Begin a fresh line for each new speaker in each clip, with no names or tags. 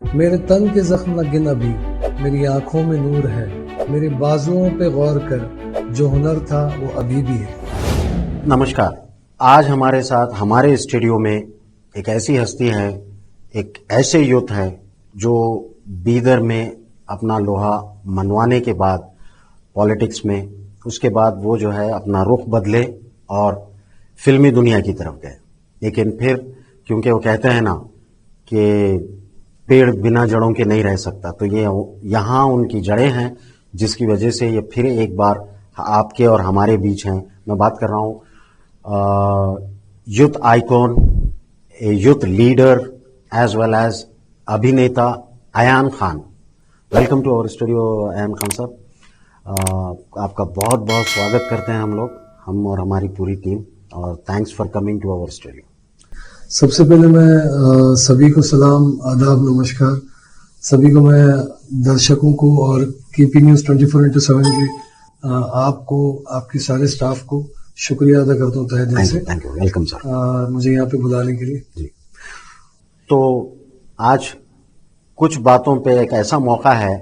मेरे तन के जख्म न गिन अभी, मेरी आंखों में नूर है, मेरे बाजुओं पे गौर कर, जो हुनर था वो अभी भी है।
नमस्कार। आज हमारे साथ हमारे स्टूडियो में एक ऐसी हस्ती है, एक ऐसे यूथ है जो बीदर में अपना लोहा मनवाने के बाद पॉलिटिक्स में, उसके बाद वो जो है अपना रुख बदले और फिल्मी दुनिया की तरफ गए। लेकिन फिर क्योंकि वो कहते हैं ना कि पेड़ बिना जड़ों के नहीं रह सकता, तो ये यहाँ उनकी जड़ें हैं जिसकी वजह से ये फिर एक बार आपके और हमारे बीच हैं। मैं बात कर रहा हूँ youth icon, youth leader as well as अभिनेता Ayaan Khan. Welcome to our studio Ayaan Khan साहब। आपका बहुत बहुत स्वागत करते हैं हम लोग, हम और हमारी पूरी टीम, और thanks for coming to our studio.
सबसे पहले मैं सभी को सलाम, आदाब, नमस्कार। सभी को मैं, दर्शकों को और केपी न्यूज़ 24/7 के आपको, आपके सारे स्टाफ को शुक्रिया अदा करता हूँ तहे दिल से।
थैंक यू, वेलकम सर,
मुझे यहाँ पे बुलाने के लिए।
जी। तो आज कुछ बातों पे एक ऐसा मौका है,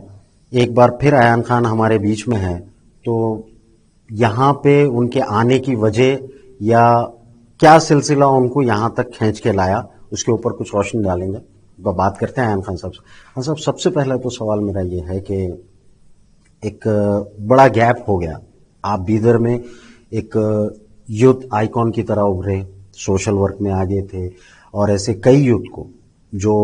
एक बार फिर अयान खान हमारे बीच में है, तो यहाँ पे उनके आने की वजह या क्या सिलसिला उनको यहाँ तक खींच के लाया, उसके ऊपर कुछ रोशनी डालेंगे। तो बात करते हैं अयान खान साहब से। खान साहब, सबसे पहला तो सवाल मेरा ये है कि एक बड़ा गैप हो गया, आप बीदर में एक यूथ आइकॉन की तरह उभरे, सोशल वर्क में आगे थे, और ऐसे कई यूथ को जो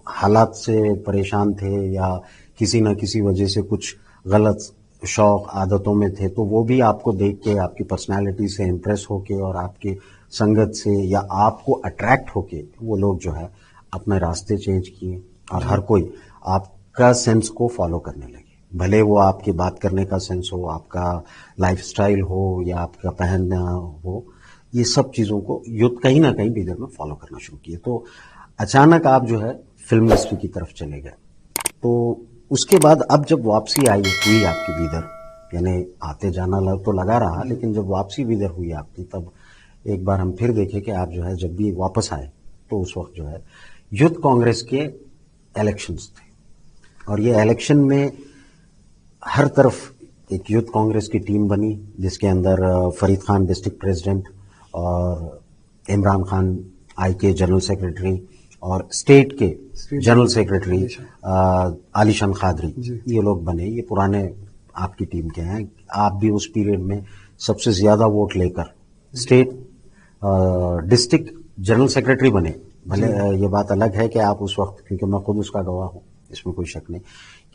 हालात से परेशान थे या किसी न किसी वजह से कुछ गलत शौक आदतों में थे, तो वो भी आपको देख के, आपकी पर्सनालिटी से इम्प्रेस होके और आपकी संगत से या आपको अट्रैक्ट होके वो लोग जो है अपने रास्ते चेंज किए और हर कोई आपका सेंस को फॉलो करने लगे। भले वो आपकी बात करने का सेंस हो, आपका लाइफस्टाइल हो या आपका पहनना हो, ये सब चीज़ों को यूथ कहीं ना कहीं बीदर में फॉलो करना शुरू किए। तो अचानक आप जो है फिल्म इंडस्ट्री की तरफ चले गए। तो उसके बाद अब जब वापसी आई हुई आपकी बीदर, यानी आते जाना तो लगा रहा, लेकिन जब वापसी बीदर हुई आपकी, तब एक बार हम फिर देखें कि आप जो है जब भी वापस आए तो उस वक्त जो है यूथ कांग्रेस के इलेक्शंस थे, और ये इलेक्शन में हर तरफ एक यूथ कांग्रेस की टीम बनी, जिसके अंदर फरीद खान डिस्ट्रिक्ट प्रेसिडेंट और इमरान खान आईके जनरल सेक्रेटरी और स्टेट के जनरल सेक्रेटरी आलिशान खादरी, ये लोग बने। ये पुराने आपकी टीम के हैं। आप भी उस पीरियड में सबसे ज्यादा वोट लेकर स्टेट डिस्ट्रिक्ट जनरल सेक्रेटरी बने। भले ये बात अलग है कि आप उस वक्त, क्योंकि मैं खुद उसका गवाह हूँ, इसमें कोई शक नहीं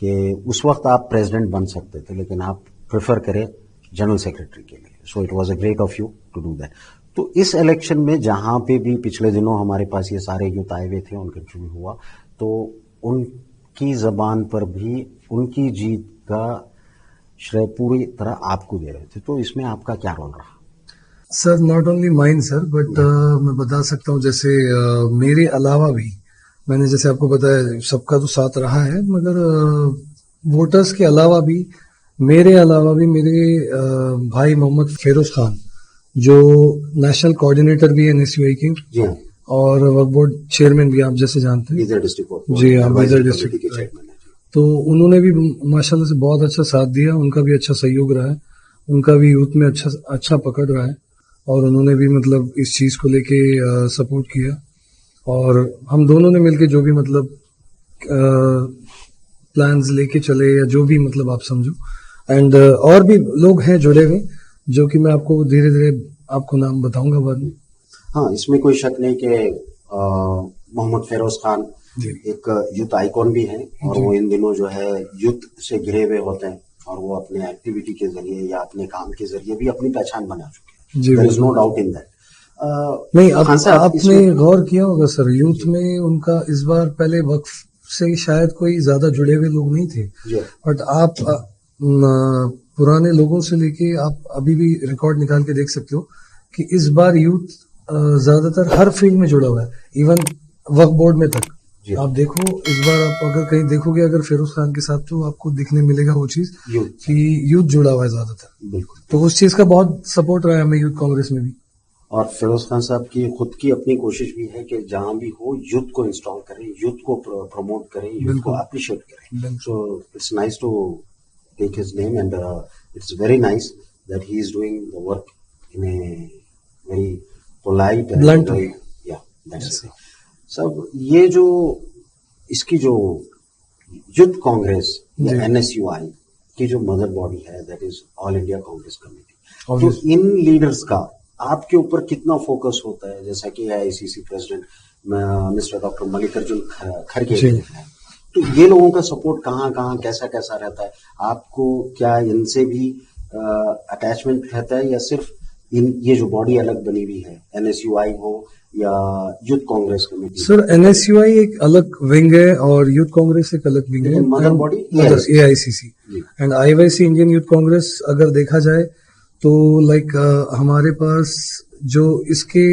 कि उस वक्त आप प्रेसिडेंट बन सकते थे, लेकिन आप प्रेफर करें जनरल सेक्रेटरी के लिए। So it was a great of you to do that. तो इस इलेक्शन में जहां पे भी पिछले दिनों हमारे पास ये सारे यूथ आए हुए थे, उनका चुनाव हुआ, तो उनकी जबान पर भी उनकी जीत का श्रेय पूरी तरह आपको दे रहे थे। तो इसमें आपका क्या रोल रहा?
Sir, not only mine sir, but मैं बता सकता हूँ, जैसे मेरे अलावा भी, मैंने जैसे आपको बताया, सबका तो साथ रहा है, मगर वोटर्स के अलावा भी, मेरे अलावा भी मेरे भाई मोहम्मद फेरोज खान, जो नेशनल कोऑर्डिनेटर भी है एनएसयूआई के,
जी,
और वक्फ बोर्ड चेयरमैन भी, आप जैसे जानते हैं,
बीदर डिस्ट्रिक्ट,
जी हाँ, बीदर डिस्ट्रिक्ट के चेयरमैन। तो उन्होंने भी माशाल्लाह से बहुत अच्छा साथ दिया, उनका भी अच्छा सहयोग रहा है, उनका भी यूथ में अच्छा पकड़ रहा है, और उन्होंने भी मतलब इस चीज को लेके सपोर्ट किया, और हम दोनों ने मिलके जो भी मतलब प्लान्स लेके चले, या जो भी मतलब आप समझो, एंड और भी लोग हैं जुड़े हुए, जो कि मैं आपको धीरे धीरे आपको नाम बताऊंगा बाद में।
हाँ, इसमें कोई शक नहीं कि मोहम्मद फेरोज खान एक यूथ आइकॉन भी हैं, और वो इन दिनों जो है यूथ से घिरे हुए होते हैं, और वो अपने एक्टिविटी के जरिए या अपने काम के जरिए भी अपनी पहचान बना चुके हैं। There is no doubt in that.
नहीं, आपने गौर किया होगा सर, यूथ में उनका इस बार, पहले वक्फ से शायद कोई ज्यादा जुड़े हुए लोग नहीं थे, बट आप पुराने लोगों से लेके आप अभी भी रिकॉर्ड निकाल के देख सकते हो कि इस बार यूथ ज्यादातर हर फील्ड में जुड़ा हुआ है, इवन वक्फ बोर्ड में तक। आप देखो, इस बार आप अगर कहीं देखोगे अगर फेरोज खान के साथ, तो आपको दिखने मिलेगा वो चीज कि यूथ जुड़ा हुआ है ज्यादातर।
बिल्कुल।
तो उस चीज का बहुत सपोर्ट रहा है हमें यूथ कांग्रेस में भी।
और फिरोज खान साहब की खुद की अपनी कोशिश भी है कि जहां भी हो यूथ को इंस्टॉल करें, यूथ को प्रमोट करें, यूथ को अप्रिशिएट करें. So it's nice to take his name and it's very nice that he is doing the work in a very polite and
Blunt way.
Yeah that's it. सब ये जो इसकी जो youth Congress या NSUI की जो मदर बॉडी है that is all India Congress committee. तो इन लीडर्स का आपके ऊपर कितना फोकस होता है, जैसा कि AICC president mister doctor Mallikarjun खड़गे हैं, तो ये लोगों का सपोर्ट कहाँ कहाँ कैसा कैसा रहता है? आपको क्या इनसे भी अटैचमेंट रहता है या सिर्फ ये जो बॉडी अलग बनी हुई है NSUI हो या youth Congress committee?
Sir NSUI एक अलग विंग है और यूथ कांग्रेस एक अलग विंग है.
Mother body
AICC and IYC Indian youth Congress अगर देखा जाए तो लाइक हमारे पास जो इसके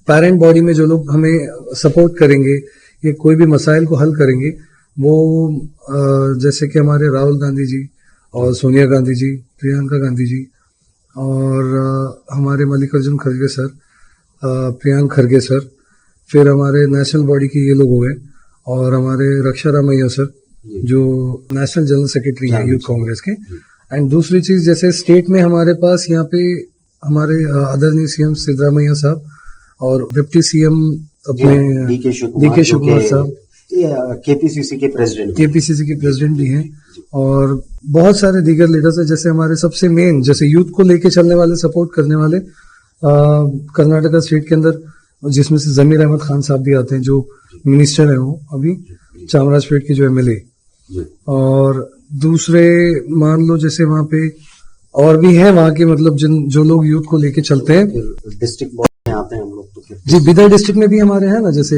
पेरेंट बॉडी में जो लोग हमें सपोर्ट करेंगे या कोई भी मसाइल को हल करेंगे वो जैसे कि हमारे राहुल गांधी जी और सोनिया गांधी जी, प्रियंका गांधी जी और हमारे मल्लिकार्जुन खड़गे सर, प्रियांक खड़गे सर, फिर हमारे नेशनल बॉडी के ये लोग हो गए और हमारे रक्षा रामैया सर जो नेशनल जनरल सेक्रेटरी हैं यूथ कांग्रेस के. एंड दूसरी चीज जैसे स्टेट में हमारे पास यहाँ पे हमारे आदरणीय CM सिद्धरामैया साहब और डिप्टी CM अपने
DK
शिव कुमार साहब
KPCC के
प्रेसिडेंट भी हैं और बहुत सारे दीगर लीडर्स हैं. जैसे हमारे सबसे मेन जैसे यूथ को लेके चलने वाले सपोर्ट करने वाले कर्नाटका स्टेट के अंदर जिसमें से जमीर अहमद खान साहब भी आते हैं जो मिनिस्टर हैं वो अभी चामराजपेट के जो MLA. और दूसरे मान लो जैसे वहाँ पे और भी है वहाँ के मतलब जो लोग यूथ को लेके चलते हैं
डिस्ट्रिक्ट बॉडी में आते हैं हम लोग. तो
जी बिदर डिस्ट्रिक्ट में भी हमारे हैं ना, जैसे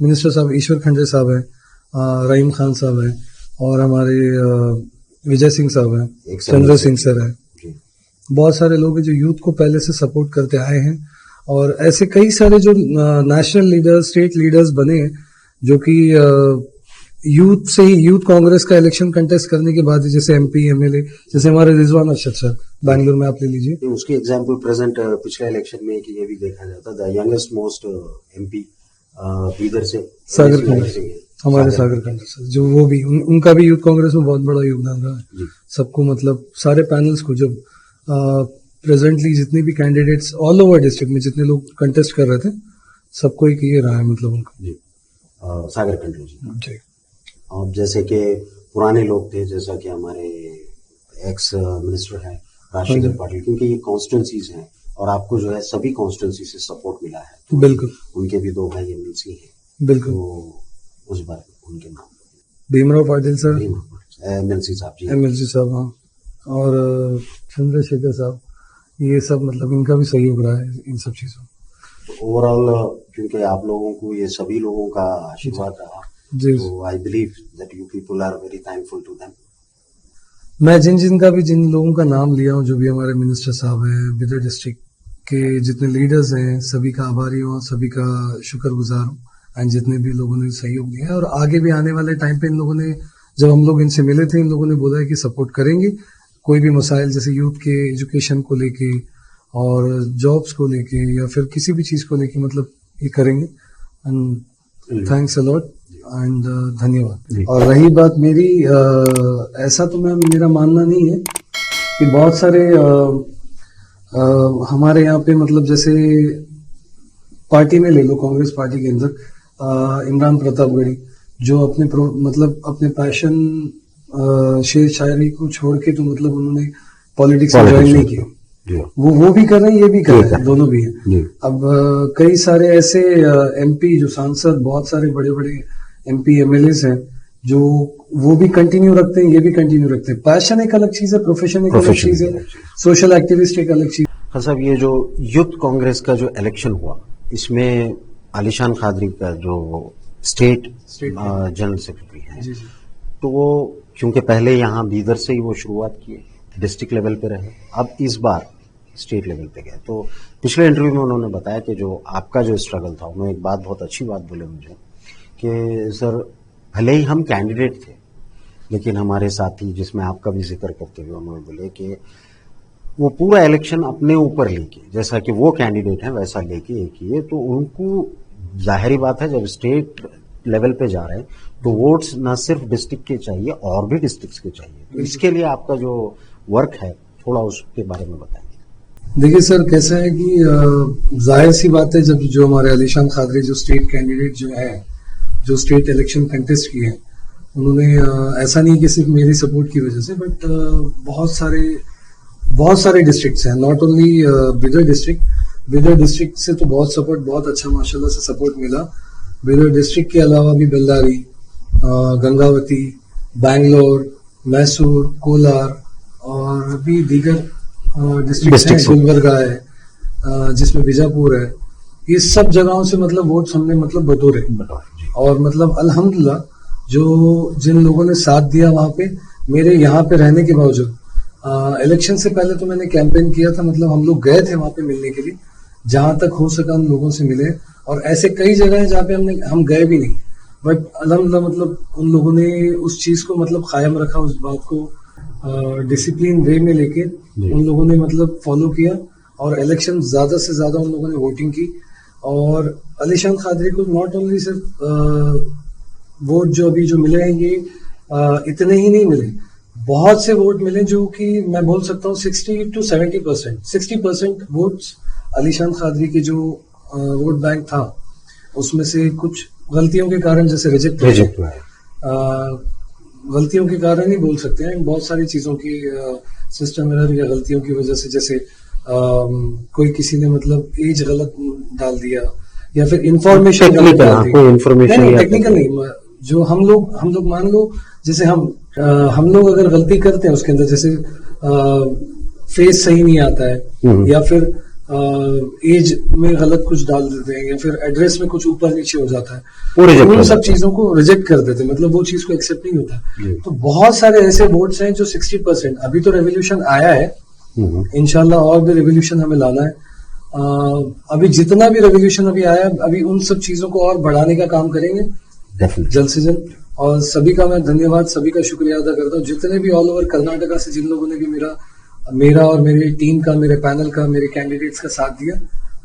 मिनिस्टर साहब ईश्वर खंडे साहब हैं, रहीम खान साहब हैं और हमारे विजय सिंह साहब हैं, चंद्र सिंह सर हैं. बहुत सारे लोग हैं जो यूथ को पहले से सपोर्ट करते आए हैं और ऐसे कई सारे जो नेशनल लीडर्स स्टेट लीडर्स बने हैं जो कि यूथ से ही यूथ कांग्रेस का इलेक्शन कंटेस्ट करने के बाद जैसे MP MLA जैसे हमारे रिजवान अरशद सर बैंगलोर में आप ले लीजिए.
तो उसकी एग्जांपल प्रेजेंट पिछले इलेक्शन में कि ये भी देखा जाता the youngest most MP Bidar से
सागर खंडर, हमारे सागर खंडर सर जो वो भी उनका भी यूथ कांग्रेस में बहुत बड़ा योगदान रहा है. सबको मतलब सारे पैनल्स को जब प्रेजेंटली जितने भी कैंडिडेट्स ऑल ओवर डिस्ट्रिक्ट में जितने लोग कंटेस्ट कर रहे थे सबको एक ये रहा है मतलब उनका
सागर खंडर जी. और जैसे कि पुराने लोग थे जैसा कि हमारे एक्स मिनिस्टर हैं राजशेखर पाटिल, क्योंकि ये कॉन्स्टिट्यूंसीज हैं और आपको जो है सभी कॉन्स्टिट्यूंसी से सपोर्ट मिला है. तो
बिल्कुल
उनके भी 2 भाई MLC हैं.
बिल्कुल.
तो उस बार उनके नाम
भीमराव पाटिल सर
MLC साहब जी,
MLC साहब हाँ, और चंद्रशेखर साहब, ये सब मतलब इनका भी सहयोग रहा है इन सब चीजों.
तो ओवरऑल क्योंकि आप लोगों को ये सभी लोगों का आशीर्वाद रहा तो I believe that you people are very thankful to them.
मैं जिन लोगों का नाम लिया हूँ जो भी हमारे मिनिस्टर साहब हैं, बिदर डिस्ट्रिक्ट के जितने लीडर्स हैं सभी का आभारी हूँ, सभी का शुक्रगुजार हूँ एंड जितने भी लोगों ने सहयोग दिया है. और आगे भी आने वाले टाइम पे इन लोगों ने जब हम लोग इनसे मिले थे इन लोगों ने बोला है कि सपोर्ट करेंगे कोई भी मसाइल जैसे यूथ के एजुकेशन को लेके और जॉब्स को लेके या फिर किसी भी चीज़ को लेके मतलब ये करेंगे. And thanks a lot and धन्यवाद. और रही बात मेरी ऐसा तो मेरा मानना नहीं है कि बहुत सारे हमारे यहाँ पे मतलब जैसे पार्टी में ले लो कांग्रेस पार्टी के अंदर इमरान प्रतापगढ़ी जो अपने पैशन शेर शायरी को छोड़ के तो मतलब उन्होंने पॉलिटिक्स में ज्वाइन नहीं किया. वो भी कर रहे हैं ये भी कर रहे हैं, दोनों भी हैं. अब कई सारे ऐसे MP जो सांसद बहुत सारे बड़े बड़े MP MLAs हैं जो वो भी कंटिन्यू रखते हैं ये भी कंटिन्यू रखते हैं. पैशन एक अलग चीज है, प्रोफेशन एक अलग चीज है, सोशल एक्टिविस्ट एक अलग चीज.
हाँ साहब, ये जो यूथ कांग्रेस का जो इलेक्शन हुआ इसमें आलिशान कादरी का जो स्टेट जनरल सेक्रेटरी है तो वो क्योंकि पहले यहाँ बीदर से ही वो शुरुआत की डिस्ट्रिक्ट लेवल पे रहे, अब इस बार स्टेट लेवल पे गए. तो पिछले इंटरव्यू में उन्होंने बताया कि जो आपका जो स्ट्रगल था उन्होंने एक बात बहुत अच्छी बात बोले मुझे कि सर भले ही हम कैंडिडेट थे लेकिन हमारे साथी जिसमें आपका भी जिक्र करते हुए उन्होंने बोले कि वो पूरा इलेक्शन अपने ऊपर लेके, जैसा कि वो कैंडिडेट है वैसा लेके एक ही है, तो उनको जाहिर बात है जब स्टेट लेवल पे जा रहे हैं तो वोट्स ना सिर्फ डिस्ट्रिक्ट के चाहिए और भी डिस्ट्रिक्ट्स के चाहिए। तो इसके लिए आपका जो वर्क है थोड़ा उसके बारे में बताएंगे।
देखिए सर, कैसा है कि जाहिर सी बात है, जब जो हमारे अलीशान खादरी जो स्टेट कैंडिडेट जो है, जो स्टेट इलेक्शन कंटेस्ट किए हैं, उन्होंने ऐसा नहीं कि सिर्फ मेरी सपोर्ट की वजह से, बट बहुत सारे डिस्ट्रिक्ट्स हैं, नॉट ओनली बिदर डिस्ट्रिक्ट से तो बहुत सपोर्ट, बहुत अच्छा माशाल्लाह से सपोर्ट मिला। बिदर डिस्ट्रिक्ट के अलावा भी बेल्लारी, गंगावती, बैंगलोर, मैसूर, कोलार और भी दीगर डिस्ट्रिक्ट हैं, गुलबर्गा है, जिसमें बीजापुर है, ये सब जगहों से मतलब वोट्स हमने मतलब बटोरे। और मतलब अल्हम्दुलिल्लाह जो जिन लोगों ने साथ दिया वहां पे, मेरे यहाँ पे रहने के बावजूद, इलेक्शन से पहले तो मैंने कैंपेन किया था, मतलब हम लोग गए थे वहां पे मिलने के लिए, जहां तक हो सका हम लोगों से मिले। और ऐसे कई जगह है जहाँ पे हम गए भी नहीं, बट अल्हम्दुलिल्लाह मतलब उन लोगों ने उस चीज को मतलब कायम रखा, उस बात को डिसिप्लिन वे में लेके उन लोगों ने मतलब फॉलो किया, और इलेक्शन ज्यादा से ज्यादा उन लोगों ने वोटिंग की। और अलीशान खादरी को नॉट ओनली सिर्फ वोट जो अभी जो मिले हैं ये इतने ही नहीं मिले, बहुत से वोट मिले, जो कि मैं बोल सकता हूँ 60 to 70%, 60% वोट्स अलीशान खादरी के जो वोट बैंक था, उसमें से कुछ गलतियों के कारण जैसे रिजेक्ट गलतियों के कारण ही बोल सकते हैं, बहुत सारी चीजों की सिस्टम एरर या गलतियों की वजह से, जैसे कोई किसी ने मतलब एज गलत डाल दिया, या फिर इंफॉर्मेशन टेक्निकल नहीं, जो हम लोग मान लो, जैसे हम लोग अगर गलती करते हैं उसके अंदर, जैसे फेस सही नहीं आता है, या फिर एज में गलत कुछ डाल देते हैं, या फिर एड्रेस में कुछ ऊपर नीचे हो जाता है, उन सब चीजों को रिजेक्ट कर देते हैं, मतलब वो चीज को एक्सेप्ट नहीं होता। तो बहुत सारे ऐसे वोट्स हैं जो 60%, अभी तो रेवोल्यूशन आया है, इंशाल्लाह और भी रेवोल्यूशन हमें लाना है। अभी जितना भी रेवोल्यूशन अभी आया, अभी उन सब चीजों को और बढ़ाने का काम करेंगे जल्द से जल्द। और सभी का मैं धन्यवाद, सभी का शुक्रिया अदा करता हूँ, जितने भी ऑल ओवर कर्नाटका से जिन लोगों ने भी मेरा और मेरी टीम का, मेरे पैनल का, मेरे कैंडिडेट्स का साथ दिया,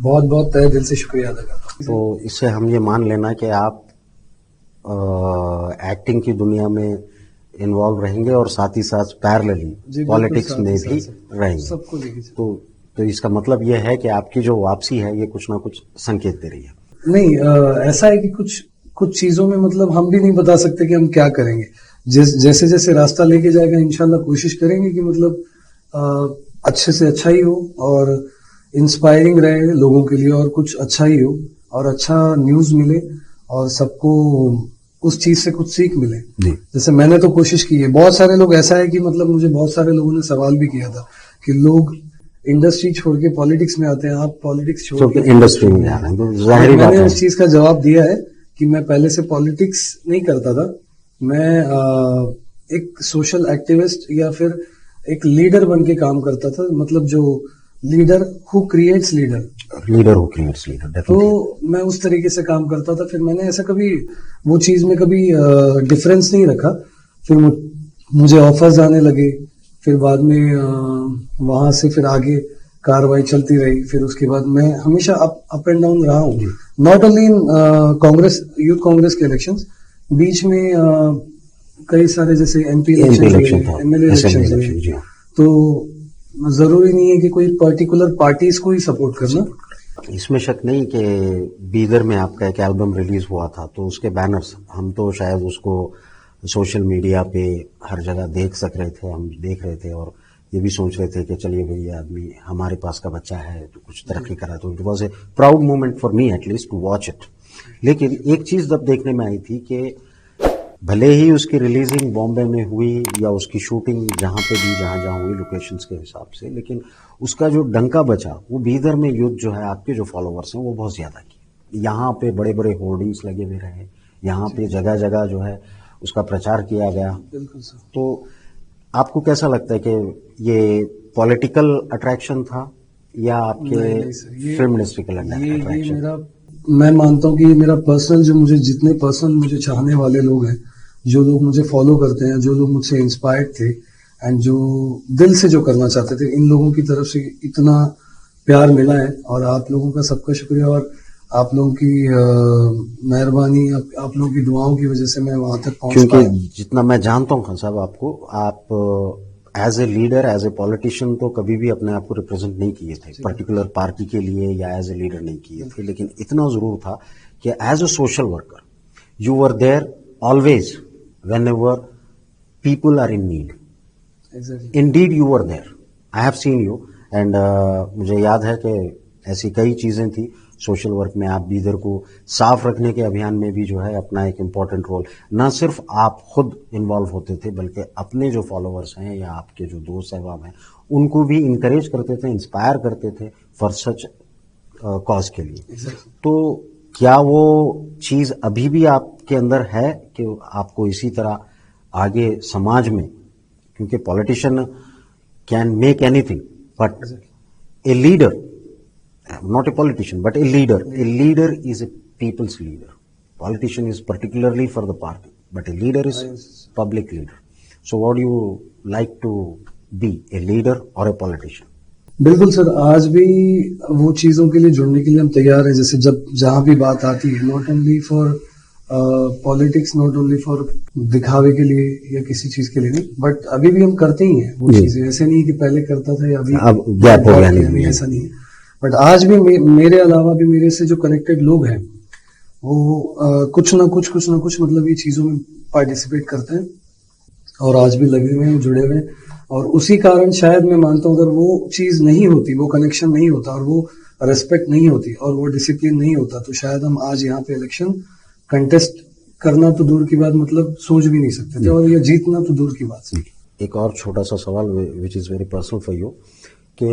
बहुत बहुत तहे दिल से शुक्रिया अदा करता हूँ।
तो इससे हम ये मान लेना कि आप एक्टिंग की दुनिया में इन्वॉल्व रहेंगे और साथ ही साथ पैरेलली पॉलिटिक्स में भी रहेंगे,
सबको लेके।
तो इसका मतलब ये है कि आपकी जो वापसी है ये कुछ ना कुछ संकेत दे रही है।
नहीं, ऐसा है कि कुछ चीजों में मतलब हम भी नहीं बता सकते कि हम क्या करेंगे, जैसे जैसे रास्ता लेके जाएगा इंशाल्लाह कोशिश करेंगे कि मतलब अच्छे से अच्छा ही हो, और इंस्पायरिंग रहे लोगों के लिए, और कुछ अच्छा ही हो, और अच्छा न्यूज मिले, और सबको उस चीज से कुछ सीख मिले। जैसे मैंने तो कोशिश की है, बहुत सारे लोग, ऐसा है कि मतलब मुझे बहुत सारे लोगों ने सवाल भी किया था कि लोग इंडस्ट्री छोड़ के पॉलिटिक्स में आते हैं, आप पॉलिटिक्स छोड़ के इंडस्ट्री में आ रहे हैं। मैंने उस चीज का जवाब दिया है कि मैं पहले से पॉलिटिक्स नहीं करता था, मैं एक सोशल एक्टिविस्ट या फिर एक लीडर बन के काम करता था, मतलब जो लीडर हु क्रिएट्स लीडर, तो मैं उस तरीके से काम करता था। फिर मैंने ऐसा कभी वो चीज में कभी डिफरेंस नहीं रखा। फिर मुझे ऑफर्स आने लगे, फिर बाद में वहां से फिर आगे कार्रवाई चलती रही। फिर उसके बाद मैं हमेशा अप एंड डाउन रहा हूँ, not only in Congress, youth Congress के इलेक्शंस, बीच में कई सारे जैसे एमपी इलेक्शन, एमएलए इलेक्शन, तो जरूरी नहीं है कि कोई पर्टिकुलर पार्टीज को ही सपोर्ट करना।
इसमें शक नहीं कि बीदर में आपका एक एल्बम रिलीज हुआ था, तो उसके बैनर्स हम तो शायद उसको सोशल मीडिया पे हर जगह देख सक रहे थे, हम देख रहे थे और ये भी सोच रहे थे कि चलिए भाई ये आदमी हमारे पास का बच्चा है तो कुछ तरक्की करा, तो it was A proud moment for me at least to watch it. लेकिन एक चीज जब देखने में आई थी कि भले ही उसकी रिलीजिंग बॉम्बे में हुई या उसकी शूटिंग जहां पे भी जहां हुई लोकेशंस के हिसाब से, लेकिन उसका जो डंका बचा वो बीदर में यूथ जो है, आपके जो फॉलोवर्स हैं वो बहुत ज्यादा की। यहाँ पे बड़े बड़े होर्डिंग्स लगे हुए रहे, यहाँ पे जगह जगह जो है उसका प्रचार किया गया। तो आपको कैसा लगता है कि ये पॉलिटिकल अट्रैक्शन था या आपके फिल्म इंडस्ट्री का अट्रैक्शन?
मैं मानता हूँ कि मेरा पर्सनल, जो जितने पर्सन मुझे चाहने वाले लोग हैं, जो लोग मुझे फॉलो करते हैं, जो लोग मुझसे इंस्पायर्ड थे, एंड जो दिल से जो करना चाहते थे, इन लोगों की तरफ से इतना प्यार मिला है और आप लोगों का सबका शुक्रिया और आप लोगों की मेहरबानी, आप लोगों की दुआओं की वजह से मैं वहां तक पहुंच पाया।
क्योंकि जितना मैं जानता हूं खान साहब आपको, आप as a leader, as a politician तो कभी भी अपने आप को रिप्रेजेंट नहीं किए थे पर्टिकुलर पार्टी के लिए या एज ए लीडर नहीं किए थे, लेकिन इतना जरूर था कि as a social worker you were there always whenever people are in need. Indeed you were there, I have seen you and मुझे याद है कि ऐसी कई चीजें थी सोशल वर्क में. आप बीदर को साफ रखने के अभियान में भी जो है अपना एक इम्पॉर्टेंट रोल, ना सिर्फ आप खुद इन्वॉल्व होते थे बल्कि अपने जो फॉलोअर्स हैं या आपके जो दोस्त अहबाब हैं उनको भी इंकरेज करते थे, इंस्पायर करते थे फॉर सच कॉज के लिए. तो क्या वो चीज अभी भी आपके अंदर है कि आपको इसी तरह आगे समाज में, क्योंकि politician can make anything but a leader, not a politician but a leader is a people's leader. Politician is particularly for the party but a leader is public leader. So what do you like to be, a leader or a politician?
बिल्कुल sir, आज भी वो चीज़ों के लिए जुड़ने के लिए हम तैयार हैं. जैसे जब जहाँ भी बात आती है, not only for politics, not only for दिखावे के लिए या किसी चीज के लिए नहीं, बट अभी भी हम करते ही हैं वो चीजें. ऐसे नहीं कि पहले करता था या अभी
अब गैप हो गया, नहीं
ऐसा नहीं है. बट आज भी मेरे अलावा भी मेरे से जो कनेक्टेड लोग हैं वो कुछ ना कुछ मतलब ये चीजों में पार्टिसिपेट करते हैं और आज भी लगे हुए हैं, जुड़े हुए हैं. और उसी कारण शायद मैं मानता हूँ अगर वो चीज नहीं होती, वो कनेक्शन नहीं होता और वो रेस्पेक्ट नहीं होती और वो डिसिप्लिन नहीं होता, तो शायद हम आज यहाँ पे इलेक्शन कंटेस्ट करना तो दूर की बात, मतलब सोच भी नहीं सकते थे, और ये जीतना तो दूर की बात है.
एक और छोटा सा सवाल which is very personal for you, कि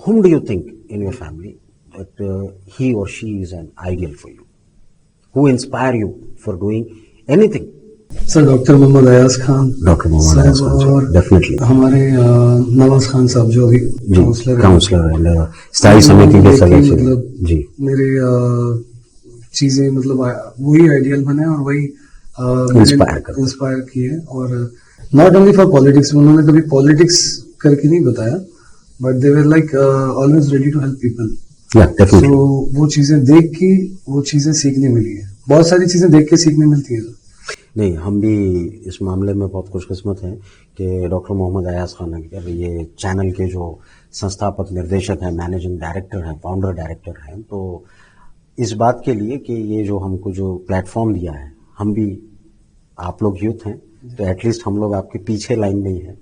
whom do you think in your family that he or she is an ideal for you? Who inspire you for doing anything?
Sir doctor Mohammad Ayaz Khan.
Doctor Mohammad Ayaz Khan, और definitely हमारे
नवाज खान साहब जो अभी
counsellor है, स्थायी समिति के सदस्य.
मतलब जी मेरे चीजें मतलब वही आइडियल बने और वही इंस्पायर किए. और नॉट ओनली फॉर पॉलिटिक्स, उन्होंने कभी पॉलिटिक्स करके नहीं बताया, but they were like always ready to help people. तो वो चीजें देख के वो चीजें सीखने मिली है, बहुत सारी चीजें देख के सीखने मिलती है.
नहीं, हम भी इस मामले में बहुत खुशकिस्मत हैं कि डॉक्टर मोहम्मद अयाज खान ये चैनल के जो संस्थापक निर्देशक हैं, मैनेजिंग डायरेक्टर हैं, फाउंडर डायरेक्टर हैं, तो इस बात के लिए कि ये जो हमको जो प्लेटफॉर्म दिया है, हम भी, आप लोग यूथ हैं तो एटलीस्ट हम लोग आपके पीछे लाइन में ही है,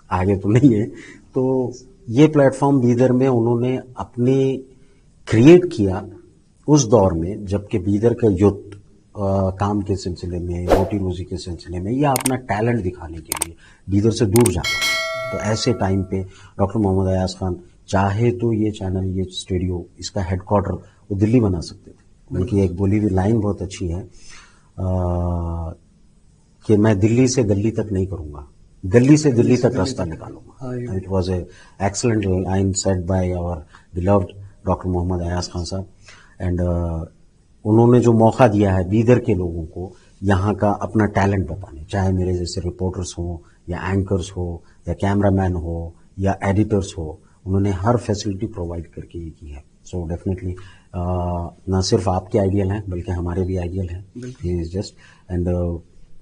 आगे तो नहीं है. तो ये प्लेटफॉर्म बीदर में उन्होंने अपने क्रिएट किया उस दौर में जबकि बीदर का यूथ काम के सिलसिले में, रोटी रोजी के सिलसिले में या अपना टैलेंट दिखाने के लिए बीदर से दूर जाता है. तो ऐसे टाइम पे डॉक्टर मोहम्मद अयाज खान चाहे तो ये चैनल, ये स्टूडियो, इसका हेडक्वार्टर वो दिल्ली बना सकते थे. उनकी एक बोली हुई लाइन बहुत अच्छी है कि मैं दिल्ली से गली तक नहीं करूंगा, गली से दिल्ली तक रास्ता निकालूंगा. It was a excellent line said by our beloved doctor Mohammad Ayaz Khan साहब. एंड उन्होंने जो मौका दिया है बीदर के लोगों को यहाँ का अपना टैलेंट बताने, चाहे मेरे जैसे रिपोर्टर्स हो या एंकर्स हो या कैमरामैन हो या एडिटर्स हो, उन्होंने हर फैसिलिटी प्रोवाइड करके ये की है. सो डेफिनेटली ना सिर्फ आपके आइडियल हैं बल्कि हमारे भी आइडियल हैं. He is just and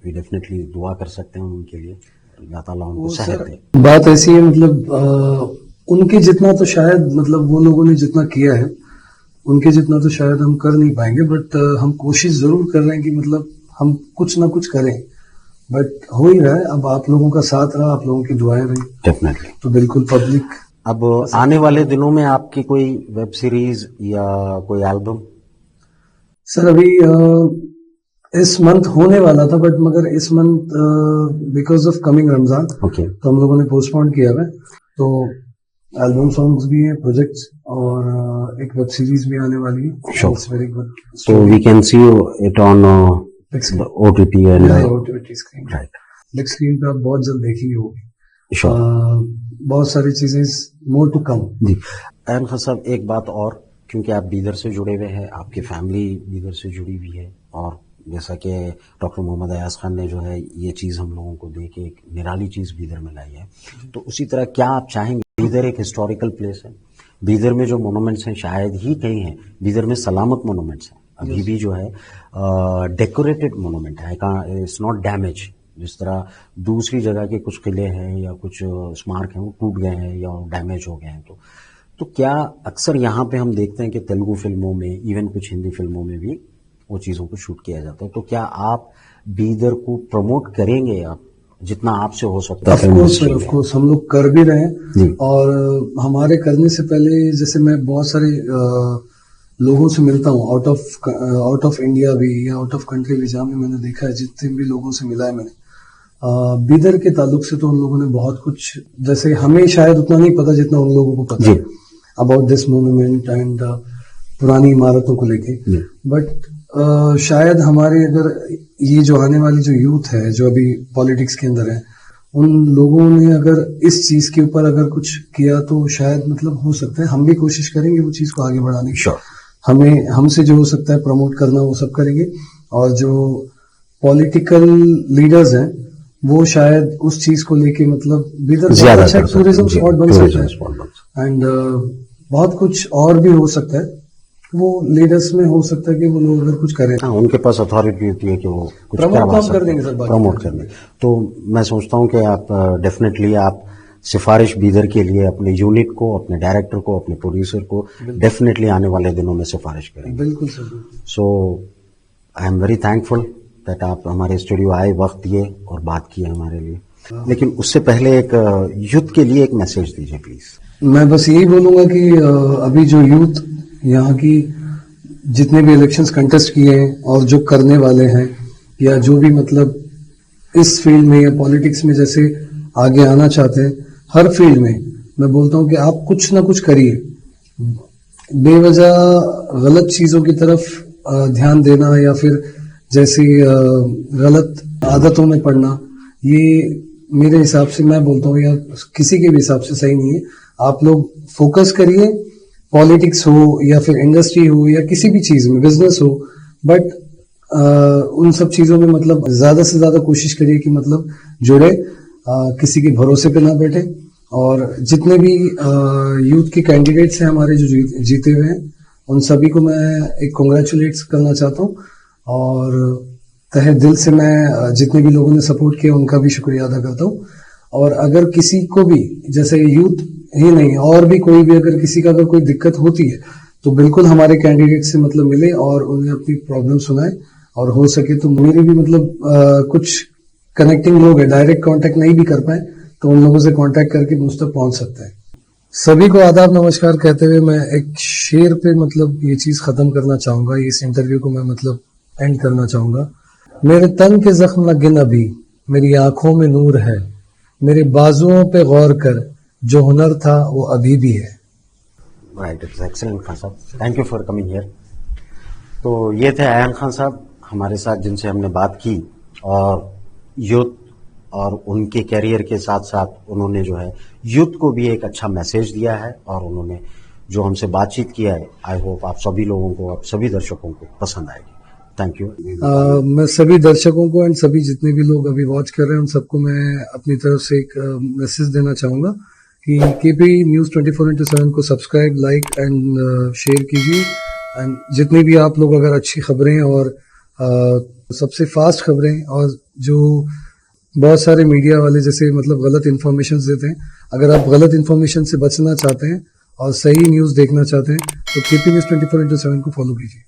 we definitely दुआ कर सकते हैं उनके लिए, अल्लाह ताला उनको सेहत दे.
बात ऐसी है, मतलब उनके जितना तो शायद, मतलब वो लोगों ने जितना किया है उनके जितना तो शायद हम कर नहीं पाएंगे, बट हम कोशिश जरूर कर रहे हैं कि मतलब हम कुछ ना कुछ करें. बट हो ही रहा है, अब आप लोगों का साथ रहा, आप लोगों की दुआएं रही,
डेफिनेटली
तो बिल्कुल पब्लिक.
अब आने वाले दिनों में आपकी कोई वेब सीरीज या कोई एल्बम?
सर अभी इस मंथ होने वाला था, बट मगर इस month because of coming Ramzan तो हम लोगों ने पोस्टपोन किया है. तो एल्बम सॉन्ग्स भी हैं, प्रोजेक्ट्स, और एक वेब सीरीज भी आने वाली है. Very good.
So we can see it on OTT and
OTT screen. Right, big screen पे आप बहुत जल्द देखेंगे होगी. बहुत सारी चीजें मोर टू कम.
जी अयान खान साहब, एक बात और, क्योंकि आप बीदर से जुड़े हुए हैं, आपकी फैमिली बीदर से जुड़ी हुई है और जैसा कि डॉक्टर मोहम्मद अयाज खान ने जो है ये चीज़ हम लोगों को दे के एक निराली चीज़ बीदर में लाई है, तो उसी तरह क्या आप चाहेंगे, बीदर एक हिस्टोरिकल प्लेस है, बीदर में जो मोनूमेंट्स हैं शायद ही कहीं हैं, बीदर में सलामत मोनूमेंट्स हैं, अभी भी जो है डेकोरेटेड मोनूमेंट है, इट्स नॉट डैमेज, जिस तरह दूसरी जगह के कुछ किले हैं या कुछ स्मारक हैं वो टूट गए हैं या डैमेज हो गए हैं। तो क्या अक्सर यहाँ पे हम देखते हैं कि तेलुगु फिल्मों में, इवन कुछ हिंदी फिल्मों में भी वो चीज़ों को शूट किया जाता है, तो क्या आप बीदर को प्रमोट करेंगे, आप जितना आपसे हो सकता है?
ऑफ कोर्स हम लोग कर भी रहे हैं, और हमारे करने से पहले जैसे मैं बहुत सारे लोगों से मिलता हूँ आउट ऑफ इंडिया भी या आउट ऑफ कंट्री भी, जहाँ भी मैंने देखा है, जितने भी लोगों से मिला है मैंने बीदर के ताल्लुक से, तो उन लोगों ने बहुत कुछ, जैसे हमें शायद उतना नहीं पता जितना उन लोगों को पता है अबाउट दिस मोन्यूमेंट एंड पुरानी इमारतों को लेके, बट शायद हमारे अगर ये जो आने वाली जो यूथ है जो अभी पॉलिटिक्स के अंदर है, उन लोगों ने अगर इस चीज के ऊपर अगर कुछ किया तो शायद मतलब हो सकता है, हम भी कोशिश करेंगे वो चीज को आगे बढ़ाने की। हमें हमसे जो हो सकता है प्रमोट करना वो सब करेंगे, और जो पॉलिटिकल लीडर्स हैं वो शायद उस चीज को लेके मतलब बीदर बहुत अच्छा टूरिज्म स्पॉट बन सकता है, एंड बहुत कुछ और भी हो सकता है, वो लीडर्स में हो सकता है कि वो लोग अगर कुछ करें,
उनके पास अथॉरिटी होती है कि वो कुछ
प्रमोट कर देंगे,
प्रमोट कर देंगे। तो मैं सोचता हूँ कि आप डेफिनेटली आप सिफारिश बीदर के लिए अपने यूनिट को, अपने डायरेक्टर को, अपने प्रोड्यूसर को डेफिनेटली आने वाले दिनों में सिफारिश करेंगे।
बिल्कुल sir.
So I am very thankful that आप हमारे स्टूडियो आए, वक्त दिए और बात की हमारे लिए, लेकिन उससे पहले एक यूथ के लिए एक मैसेज दीजिए प्लीज।
मैं बस यही बोलूंगा कि अभी जो यूथ यहाँ की जितने भी इलेक्शंस कंटेस्ट किए हैं और जो करने वाले हैं, या जो भी मतलब इस फील्ड में या पॉलिटिक्स में जैसे आगे आना चाहते हैं, हर फील्ड में मैं बोलता हूँ कि आप कुछ ना कुछ करिए, बेवजह गलत चीजों की तरफ ध्यान देना या फिर जैसे गलत आदतों में पड़ना, ये मेरे हिसाब से मैं बोलता हूँ या किसी के भी हिसाब से सही नहीं है। आप लोग फोकस करिए, पॉलिटिक्स हो या फिर इंडस्ट्री हो या किसी भी चीज में, बिजनेस हो, बट उन सब चीजों में मतलब ज्यादा से ज्यादा कोशिश करिए कि मतलब जुड़े, किसी के भरोसे पे ना बैठे, और जितने भी यूथ के कैंडिडेट्स हैं हमारे जो जीते हुए हैं, उन सभी को मैं एक कॉन्ग्रेचुलेट करना चाहता हूँ, और तहे दिल से मैं जितने भी लोगों ने सपोर्ट किया उनका भी शुक्रिया अदा करता हूँ। और अगर किसी को भी, जैसे यूथ ही नहीं और भी कोई भी, अगर किसी का अगर कोई दिक्कत होती है तो बिल्कुल हमारे कैंडिडेट से मतलब मिले और उन्हें अपनी प्रॉब्लम सुनाए, और हो सके तो मेरे भी मतलब कुछ कनेक्टिंग लोग हैं, डायरेक्ट कांटेक्ट नहीं भी कर पाए तो उन लोगों से कांटेक्ट करके मुझ तक पहुंच सकता है। सभी को आदाब नमस्कार कहते हुए मैं एक शेर पे मतलब ये चीज खत्म करना चाहूंगा, इस इंटरव्यू को मैं मतलब एंड करना चाहूंगा। मेरे तन के जख्म न गिन अभी, मेरी आंखों में नूर है, मेरे बाजुओं पे गौर कर, जो हुनर था वो अभी भी है।
राइट, इट्स एक्सीलेंट खान साहब, thank you for coming here. तो ये थे अयान खान साहब हमारे साथ, जिनसे हमने बात की, और यूथ और उनके कैरियर के साथ साथ उन्होंने जो है यूथ को भी एक अच्छा मैसेज दिया है, और उन्होंने जो हमसे बातचीत किया है, आई होप आप सभी लोगों को, आप सभी दर्शकों को पसंद आएगी। Thank you.
मैं सभी दर्शकों को एंड सभी जितने भी लोग अभी वॉच कर रहे हैं उन सबको मैं अपनी तरफ से एक मैसेज देना चाहूंगा कि केपी न्यूज़ 24/7 को सब्सक्राइब, लाइक एंड शेयर कीजिए, एंड जितनी भी आप लोग अगर अच्छी खबरें और सबसे फास्ट खबरें, और जो बहुत सारे मीडिया वाले जैसे मतलब गलत इन्फॉर्मेशन देते हैं, अगर आप गलत इन्फॉर्मेशन से बचना चाहते हैं और सही न्यूज़ देखना चाहते हैं तो केपी न्यूज़ 24/7 को फॉलो कीजिए।